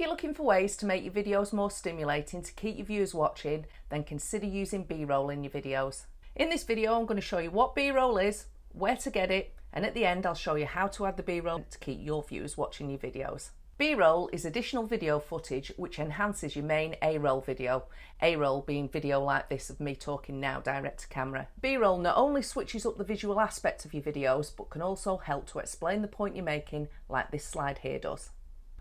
you're looking for ways to make your videos more stimulating to keep your viewers watching, then consider using B-roll in your videos. In this video, I'm going to show you what B-roll is, where to get it, and at the end I'll show you how to add the B-roll to keep your viewers watching your videos. B-roll is additional video footage which enhances your main A-roll video. A-roll being video like this of me talking now direct to camera. B-roll not only switches up the visual aspect of your videos but can also help to explain the point you're making like this slide here does.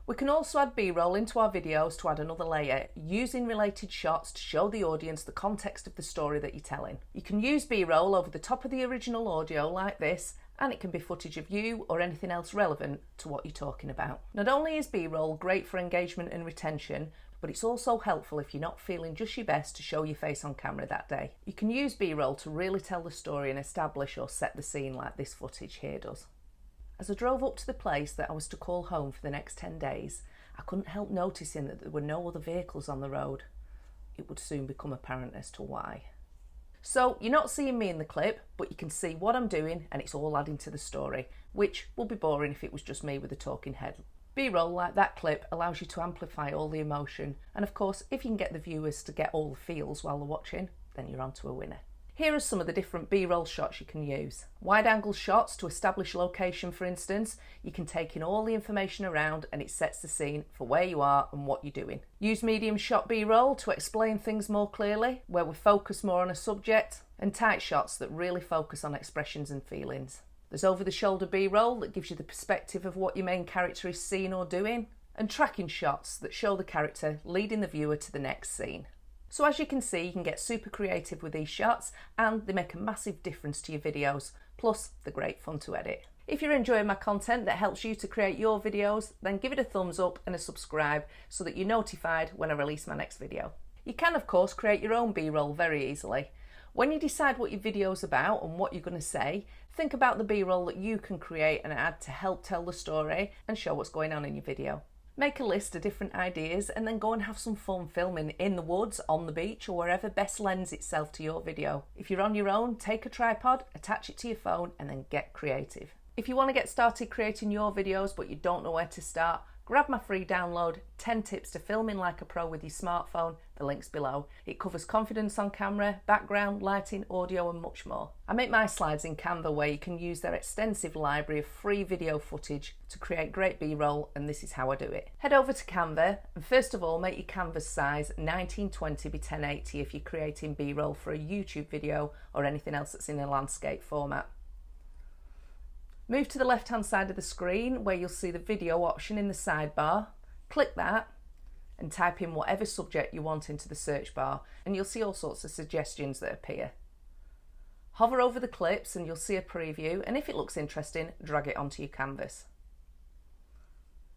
We can also add B-roll into our videos to add another layer, using related shots to show the audience the context of the story that you're telling. You can use B-roll over the top of the original audio like this, and it can be footage of you or anything else relevant to what you're talking about. Not only is B-roll great for engagement and retention, but it's also helpful if you're not feeling just your best to show your face on camera that day. You can use B-roll to really tell the story and establish or set the scene like this footage here does. As I drove up to the place that I was to call home for the next 10 days, I couldn't help noticing that there were no other vehicles on the road. It would soon become apparent as to why. So you're not seeing me in the clip, but you can see what I'm doing and it's all adding to the story, which would be boring if it was just me with a talking head. B-roll like that clip allows you to amplify all the emotion, and of course if you can get the viewers to get all the feels while they're watching, then you're on to a winner. Here are some of the different B-roll shots you can use. Wide angle shots to establish location, for instance. You can take in all the information around and it sets the scene for where you are and what you're doing. Use medium shot B-roll to explain things more clearly, where we focus more on a subject, and tight shots that really focus on expressions and feelings. There's over the shoulder B-roll that gives you the perspective of what your main character is seeing or doing, and tracking shots that show the character leading the viewer to the next scene. So as you can see, you can get super creative with these shots and they make a massive difference to your videos, plus they're great fun to edit. If you're enjoying my content that helps you to create your videos, then give it a thumbs up and a subscribe so that you're notified when I release my next video. You can of course create your own B-roll very easily. When you decide what your video's about and what you're going to say, think about the B-roll that you can create and add to help tell the story and show what's going on in your video. Make a list of different ideas and then go and have some fun filming in the woods, on the beach, or wherever best lends itself to your video. If you're on your own, take a tripod, attach it to your phone and then get creative. If you want to get started creating your videos but you don't know where to start, grab my free download, 10 tips to filming like a pro with your smartphone, the link's below. It covers confidence on camera, background, lighting, audio and much more. I make my slides in Canva where you can use their extensive library of free video footage to create great B-roll, and this is how I do it. Head over to Canva and first of all make your canvas size 1920 by 1080 if you're creating B-roll for a YouTube video or anything else that's in a landscape format. Move to the left hand side of the screen where you'll see the video option in the sidebar. Click that and type in whatever subject you want into the search bar and you'll see all sorts of suggestions that appear. Hover over the clips and you'll see a preview, and if it looks interesting, drag it onto your canvas.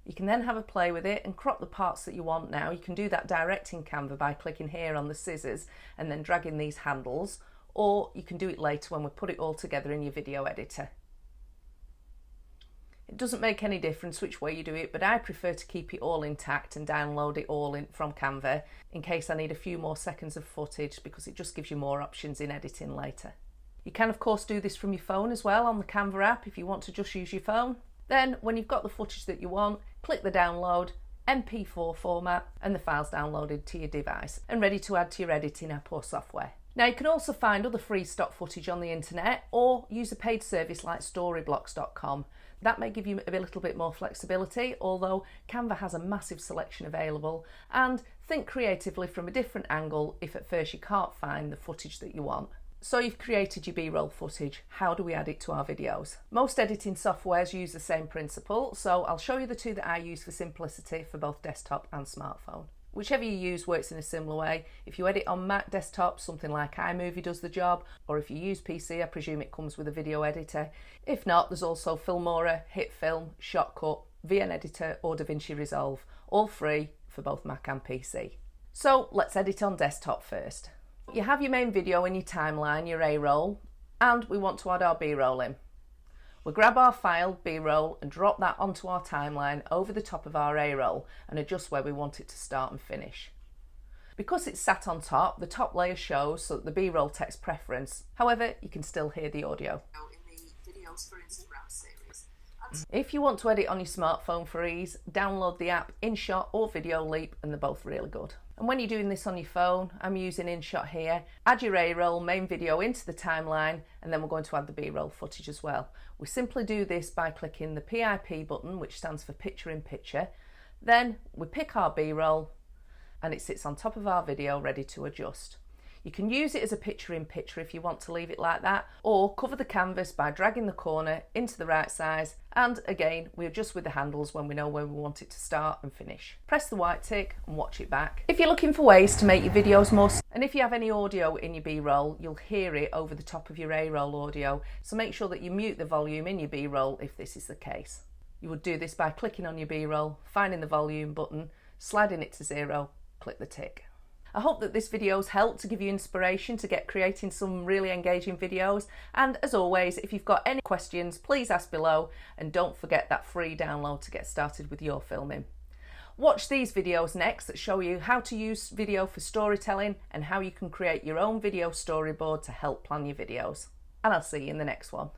You can then have a play with it and crop the parts that you want now. You can do that direct in Canva by clicking here on the scissors and then dragging these handles, or you can do it later when we put it all together in your video editor. It doesn't make any difference which way you do it, but I prefer to keep it all intact and download it all in from Canva in case I need a few more seconds of footage, because it just gives you more options in editing later. You can of course do this from your phone as well on the Canva app if you want to just use your phone. Then when you've got the footage that you want, click the download, MP4 format, and the file's downloaded to your device and ready to add to your editing app or software. Now you can also find other free stock footage on the internet or use a paid service like storyblocks.com. That may give you a little bit more flexibility, although Canva has a massive selection available, and think creatively from a different angle if at first you can't find the footage that you want. So you've created your B-roll footage, how do we add it to our videos? Most editing softwares use the same principle, so I'll show you the two that I use for simplicity for both desktop and smartphone. Whichever you use works in a similar way. If you edit on Mac desktop, something like iMovie does the job, or if you use PC, I presume it comes with a video editor. If not, there's also Filmora, HitFilm, Shotcut, VN Editor or DaVinci Resolve, all free for both Mac and PC. So let's edit on desktop first. You have your main video in your timeline, your A-roll, and we want to add our B-roll in. We'll grab our file, B-roll, and drop that onto our timeline over the top of our A-roll and adjust where we want it to start and finish. Because it's sat on top, the top layer shows so that the B-roll text preference. However, you can still hear the audio. that. If you want to edit on your smartphone for ease, download the app InShot or Video Leap, and they're both really good. And when you're doing this on your phone, I'm using InShot here. Add your A-roll main video into the timeline, and then we're going to add the B-roll footage as well. We simply do this by clicking the PIP button, which stands for picture in picture. Then we pick our B-roll and it sits on top of our video ready to adjust. You can use it as a picture in picture if you want to leave it like that, or cover the canvas by dragging the corner into the right size, and again we adjust with the handles when we know where we want it to start and finish. Press the white tick and watch it back. If you're looking for ways to make your videos more, and if you have any audio in your B-roll, you'll hear it over the top of your A-roll audio, so make sure that you mute the volume in your B-roll if this is the case. You would do this by clicking on your B-roll, finding the volume button, sliding it to 0, click the tick. I hope that this video's helped to give you inspiration to get creating some really engaging videos, and as always, if you've got any questions, please ask below, and don't forget that free download to get started with your filming. Watch these videos next that show you how to use video for storytelling and how you can create your own video storyboard to help plan your videos. And I'll see you in the next one.